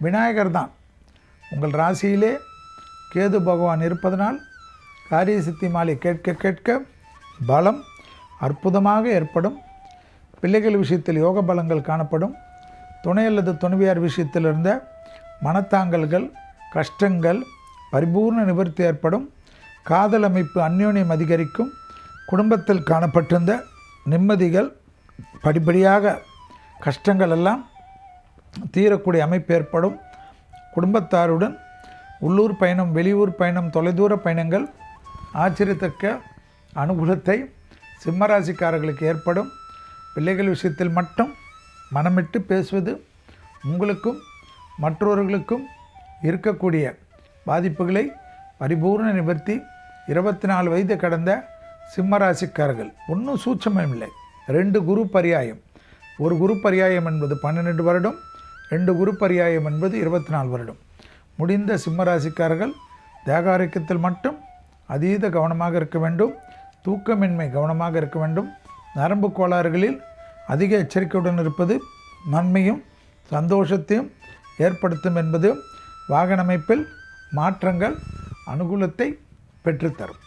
விநாயகர் தான். உங்கள் ராசியிலே கேது பகவான் இருப்பதனால் காரிய சித்தி மாலை கேட்க கேட்க பலம் அற்புதமாக ஏற்படும். பிள்ளைகள் விஷயத்தில் யோக பலங்கள் காணப்படும். துணை அல்லது துணைவியார் விஷயத்தில் இருந்த மனத்தாங்கல்கள், கஷ்டங்கள் பரிபூர்ண நிவர்த்தி ஏற்படும். காதல் அமைப்பு அந்யோன்யம் அதிகரிக்கும். குடும்பத்தில் காணப்பட்டிருந்த நிம்மதிகள் படிப்படியாக கஷ்டங்கள் எல்லாம் தீரக்கூடிய அமைப்பு ஏற்படும். குடும்பத்தாருடன் உள்ளூர் பயணம், வெளியூர் பயணம், தொலைதூர பயணங்கள் ஆச்சரியத்தக்க அனுகூலத்தை சிம்மராசிக்காரர்களுக்கு ஏற்படும். பிள்ளைகள் விஷயத்தில் மட்டும் மனமிட்டு பேசுவது உங்களுக்கும் மற்றவர்களுக்கும் இருக்கக்கூடிய பாதிப்புகளை பரிபூர்ண நிவர்த்தி. 24 வயது கடந்த சிம்மராசிக்காரர்கள் ஒன்றும் சூட்சமம் இல்லை. 2 குரு பரியாயம். ஒரு குரு பரியாயம் என்பது 12 வருடம், 2 குரு பரியாயம் என்பது 24 வருடம். முடிந்த சிம்மராசிக்காரர்கள் தேகாரோக்கியத்தில் மட்டும் அதீத கவனமாக இருக்க வேண்டும். தூக்கமின்மை கவனமாக இருக்க வேண்டும். நரம்பு கோளாறுகளில் அதிக எச்சரிக்கையுடன் இருப்பது நன்மையும் சந்தோஷத்தையும் ஏற்படுத்தும் என்பது வாகன அமைப்பில் மாற்றங்கள் அனுகூலத்தை பெற்றுத்தரும்.